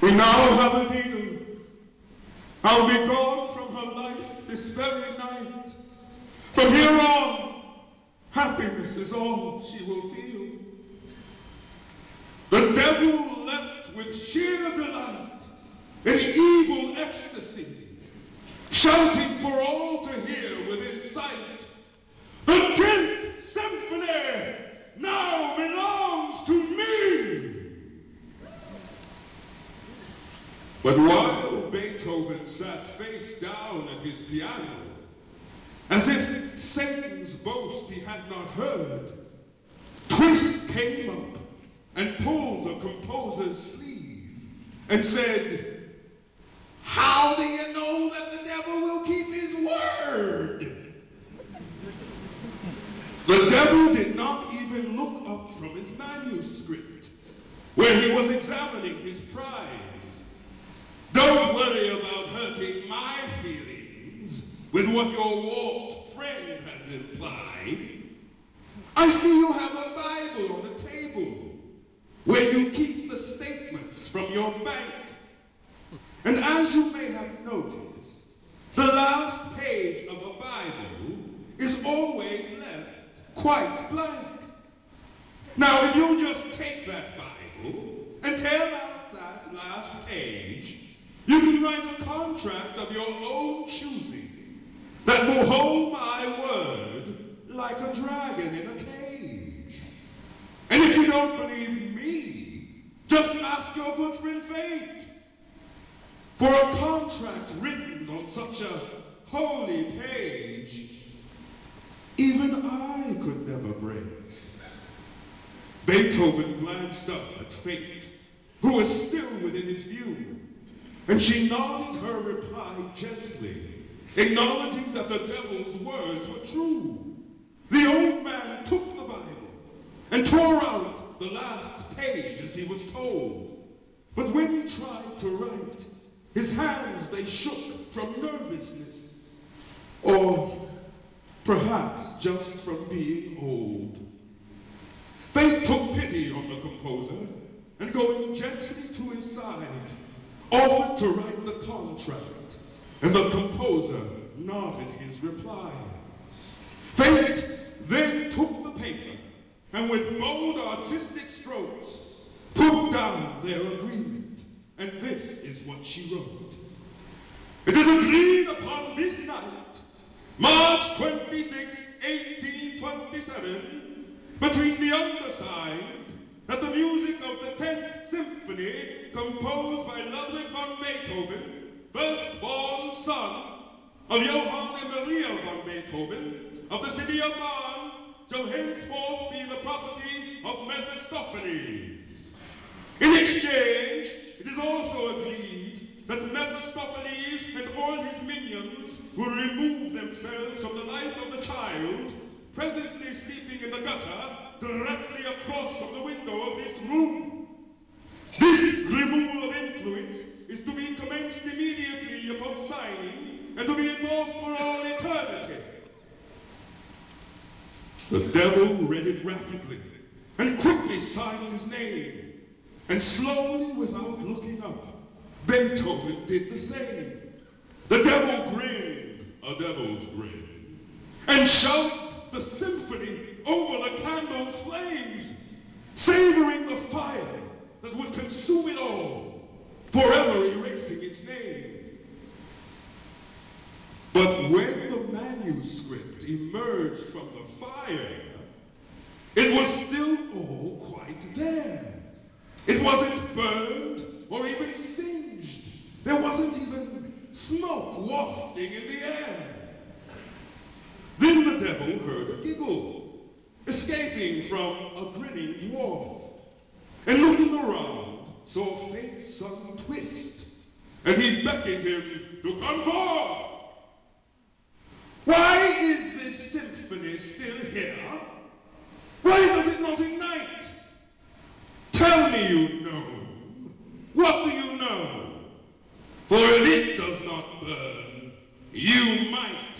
We now have a deal. I'll be gone from her life this very night. From here on, happiness is all she will feel. The devil leapt with sheer delight in evil ecstasy, shouting for all to hear within sight, "The 10th Symphony now belongs to me!" But while Beethoven sat face down at his piano, as if Satan's boast he had not heard, Twist came up and pulled the composer's sleeve and said, "How do you know that the devil will keep his word?" The devil did not even look up from his manuscript, where he was examining his prize. "Don't worry about hurting my feelings with what your warped friend has implied. I see you have a Bible on the table where you keep the statements from your bank. And as you may have noticed, the last page of a Bible is always left quite blank. Now, if you just take that Bible and tear out that last page, you can write a contract of your own choosing that will hold my word like a dragon in a cage. And if you don't believe me, just ask your good friend Fate. For a contract written on such a holy page, even I could never break." Beethoven glanced up at Fate, who was still within his view, and she nodded her reply gently, acknowledging that the devil's words were true. The old man took the Bible and tore out the last page as he was told. But when he tried to write, his hands, they shook from nervousness, or perhaps just from being old. Fate took pity on the composer, and going gently to his side, offered to write the contract, and the composer nodded his reply. Fate then took the paper, and with bold artistic strokes, put down their agreement, and this is what she wrote. "It is agreed upon this night, March 26, 1827, between the undersigned, that the music of the 10th Symphony, composed by Ludwig von Beethoven, firstborn son of Johann and Maria von Beethoven, of the city of Bonn, shall henceforth be the property of Mephistopheles. In exchange, it is also agreed that Mephistopheles and all his minions will remove themselves from the life of the child, presently sleeping in the gutter, directly across from the window of this room. This removal of influence is to be commenced immediately upon signing and to be enforced for all eternity." The devil read it rapidly and quickly signed his name, and slowly, without looking up, Beethoven did the same. The devil grinned a devil's grin and shouted the symphony over the candle's flames, savoring the fire that would consume it all, forever erasing its name. But when the manuscript emerged from the fire, it was still all quite there. It wasn't burned or even singed. There wasn't even smoke wafting in the air. Then the devil heard a giggle, escaping from a grinning dwarf, and looking around, saw Fate's son Twist, and he beckoned him to come forth. "Why is this symphony still here? Why does it not ignite? Tell me you know. What do you know? For if it does not burn, you might."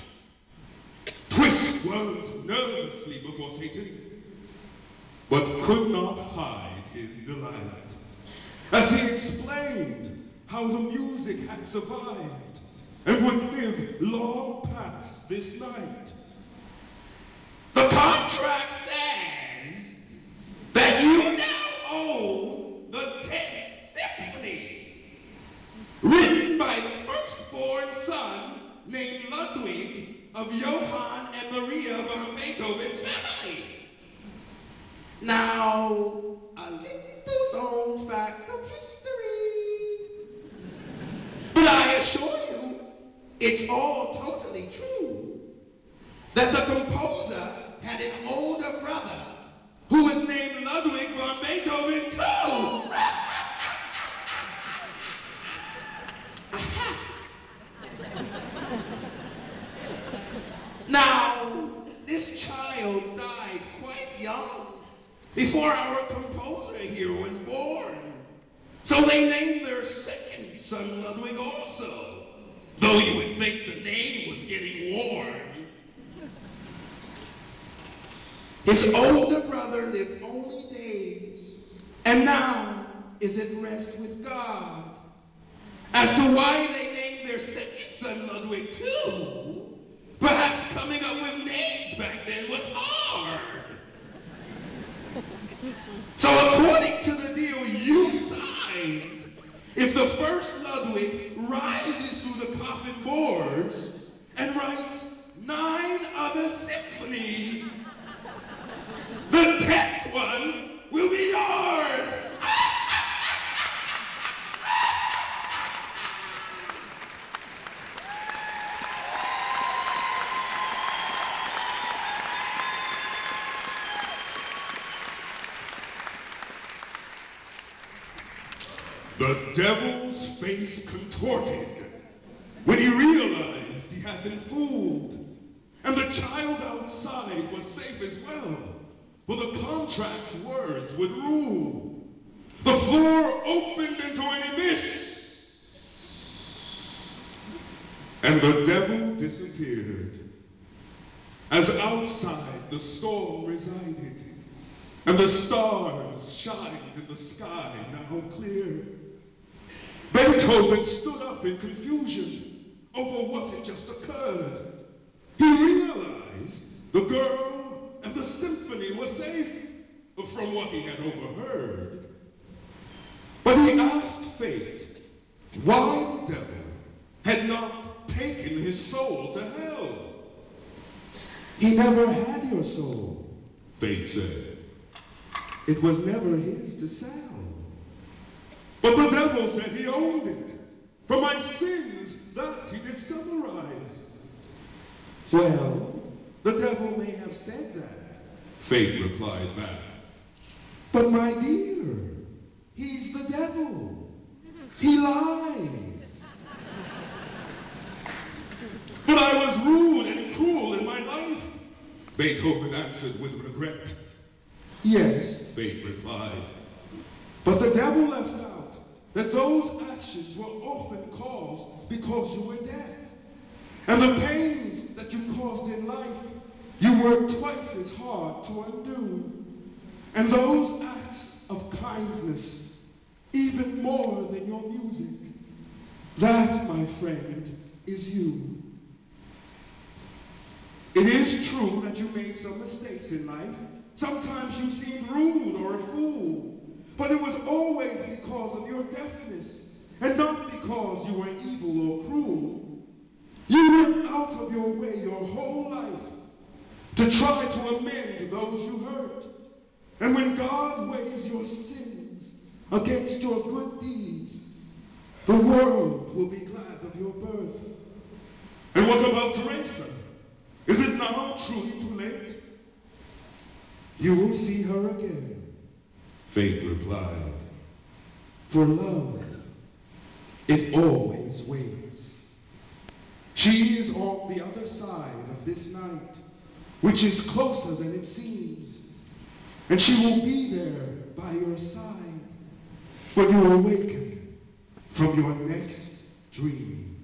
Twist squirmed nervously before Satan, but could not hide his delight as he explained how the music had survived and would live long past this night. The contract says that you now own the 10th Symphony, written by the firstborn son named Ludwig of Johann and Maria von Beethoven's family. Now, a little known fact of history, but I assure you, it's all totally true, that the composer had an older brother who was named Ludwig von Beethoven too. Now, this child died quite young, before our composer here was born. So they named their second son Ludwig also, though you would think the name was getting worn. His older brother lived only days, and now is at rest with God. As to why they named their second son Ludwig too, perhaps coming up with names back then was hard. So according to the deal you signed, if the first Ludwig rises through the coffin boards and writes 9 other symphonies, the 10th one will be yours. The devil's face contorted when he realized he had been fooled, and the child outside was safe as well, for the contract's words would rule. The floor opened into an abyss, and the devil disappeared, as outside the storm resided, and the stars shined in the sky now clear. Beethoven stood up in confusion over what had just occurred. He realized the girl and the symphony were safe from what he had overheard. But he asked fate why the devil had not taken his soul to hell. He never had your soul, fate said. It was never his to sell. But the devil said he owned it. For my sins, that he did summarize. Well, the devil may have said that, fate replied back. But my dear, he's the devil. He lies. But I was rude and cruel in my life, Beethoven answered with regret. Yes, fate replied. But the devil left out that those actions were often caused because you were deaf. And the pains that you caused in life, you worked twice as hard to undo. And those acts of kindness, even more than your music, that, my friend, is you. It is true that you made some mistakes in life. Sometimes you seemed rude or a fool. But it was always because of your deafness, and not because you were evil or cruel. You went out of your way your whole life to try to amend those you hurt. And when God weighs your sins against your good deeds, the world will be glad of your birth. And what about Teresa? Is it now truly too late? You will see her again, fate replied. For love, it always waits. She is on the other side of this night, which is closer than it seems. And she will be there by your side when you awaken from your next dream.